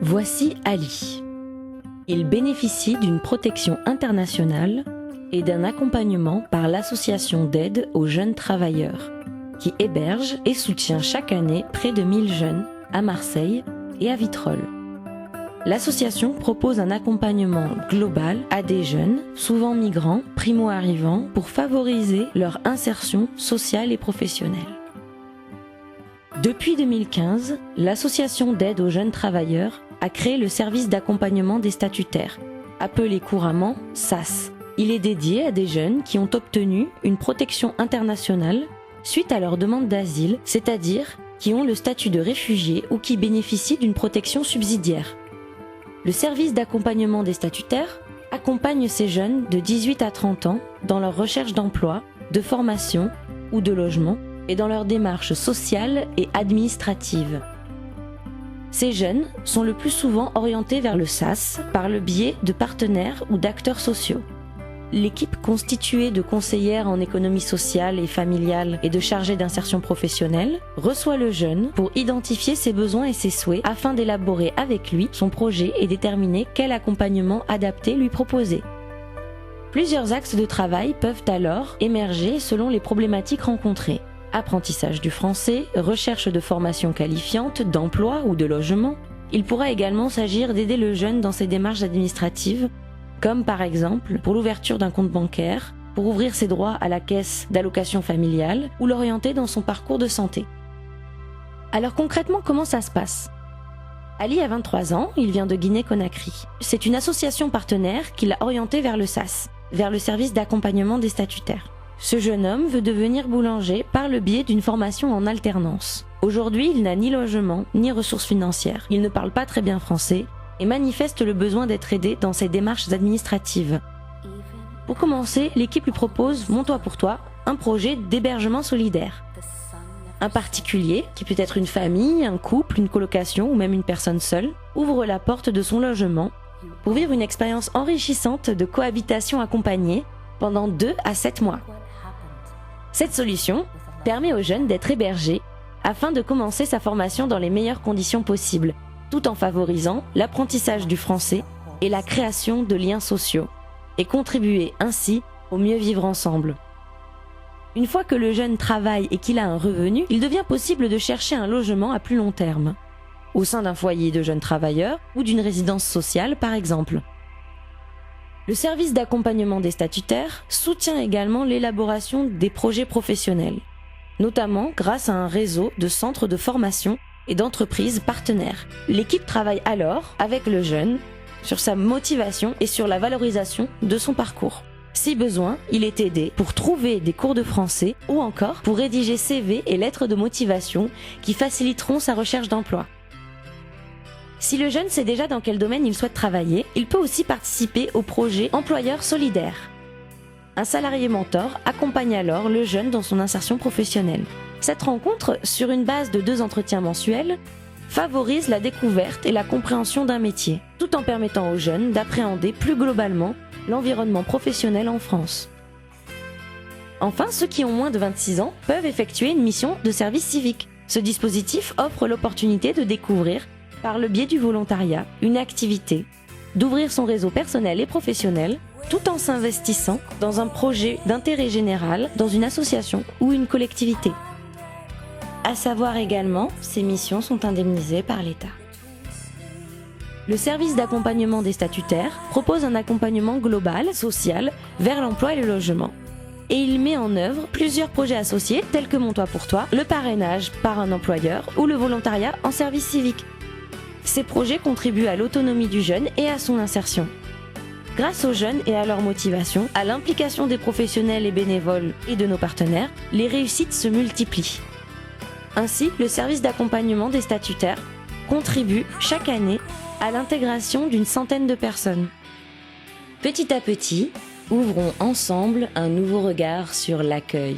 Voici Ali. Il bénéficie d'une protection internationale et d'un accompagnement par l'association d'aide aux jeunes travailleurs, qui héberge et soutient chaque année près de 1000 jeunes à Marseille et à Vitrolles. L'association propose un accompagnement global à des jeunes, souvent migrants, primo-arrivants, pour favoriser leur insertion sociale et professionnelle. Depuis 2015, l'association d'aide aux jeunes travailleurs a créé le service d'accompagnement des statutaires, appelé couramment SAS. Il est dédié à des jeunes qui ont obtenu une protection internationale suite à leur demande d'asile, c'est-à-dire qui ont le statut de réfugiés ou qui bénéficient d'une protection subsidiaire. Le service d'accompagnement des statutaires accompagne ces jeunes de 18 à 30 ans dans leur recherche d'emploi, de formation ou de logement et dans leur démarche sociale et administrative. Ces jeunes sont le plus souvent orientés vers le SAS par le biais de partenaires ou d'acteurs sociaux. L'équipe constituée de conseillères en économie sociale et familiale et de chargés d'insertion professionnelle reçoit le jeune pour identifier ses besoins et ses souhaits afin d'élaborer avec lui son projet et déterminer quel accompagnement adapté lui proposer. Plusieurs axes de travail peuvent alors émerger selon les problématiques rencontrées. Apprentissage du français, recherche de formation qualifiante, d'emploi ou de logement. Il pourra également s'agir d'aider le jeune dans ses démarches administratives, comme par exemple pour l'ouverture d'un compte bancaire, pour ouvrir ses droits à la caisse d'allocation familiale ou l'orienter dans son parcours de santé. Alors concrètement, comment ça se passe ? Ali a 23 ans, il vient de Guinée-Conakry. C'est une association partenaire qui l'a orienté vers le SAS, vers le service d'accompagnement des statutaires. Ce jeune homme veut devenir boulanger par le biais d'une formation en alternance. Aujourd'hui, il n'a ni logement, ni ressources financières. Il ne parle pas très bien français et manifeste le besoin d'être aidé dans ses démarches administratives. Pour commencer, l'équipe lui propose, Mon Toit pour Toi, un projet d'hébergement solidaire. Un particulier, qui peut être une famille, un couple, une colocation ou même une personne seule, ouvre la porte de son logement pour vivre une expérience enrichissante de cohabitation accompagnée pendant 2 à 7 mois. Cette solution permet aux jeunes d'être hébergés afin de commencer sa formation dans les meilleures conditions possibles, tout en favorisant l'apprentissage du français et la création de liens sociaux, et contribuer ainsi au mieux vivre ensemble. Une fois que le jeune travaille et qu'il a un revenu, il devient possible de chercher un logement à plus long terme, au sein d'un foyer de jeunes travailleurs ou d'une résidence sociale par exemple. Le service d'accompagnement des statutaires soutient également l'élaboration des projets professionnels, notamment grâce à un réseau de centres de formation et d'entreprises partenaires. L'équipe travaille alors avec le jeune sur sa motivation et sur la valorisation de son parcours. Si besoin, il est aidé pour trouver des cours de français ou encore pour rédiger CV et lettres de motivation qui faciliteront sa recherche d'emploi. Si le jeune sait déjà dans quel domaine il souhaite travailler, il peut aussi participer au projet Employeur solidaire. Un salarié mentor accompagne alors le jeune dans son insertion professionnelle. Cette rencontre, sur une base de 2 entretiens mensuels, favorise la découverte et la compréhension d'un métier, tout en permettant aux jeunes d'appréhender plus globalement l'environnement professionnel en France. Enfin, ceux qui ont moins de 26 ans peuvent effectuer une mission de service civique. Ce dispositif offre l'opportunité de découvrir, par le biais du volontariat, une activité, d'ouvrir son réseau personnel et professionnel, tout en s'investissant dans un projet d'intérêt général, dans une association ou une collectivité. À savoir également, ces missions sont indemnisées par l'État. Le service d'accompagnement des statutaires propose un accompagnement global, social, vers l'emploi et le logement. Et il met en œuvre plusieurs projets associés tels que Mon Toit pour Toi, le parrainage par un employeur ou le volontariat en service civique. Ces projets contribuent à l'autonomie du jeune et à son insertion. Grâce aux jeunes et à leur motivation, à l'implication des professionnels et bénévoles et de nos partenaires, les réussites se multiplient. Ainsi, le service d'accompagnement des statutaires contribue chaque année à l'intégration d'une centaine de personnes. Petit à petit, ouvrons ensemble un nouveau regard sur l'accueil.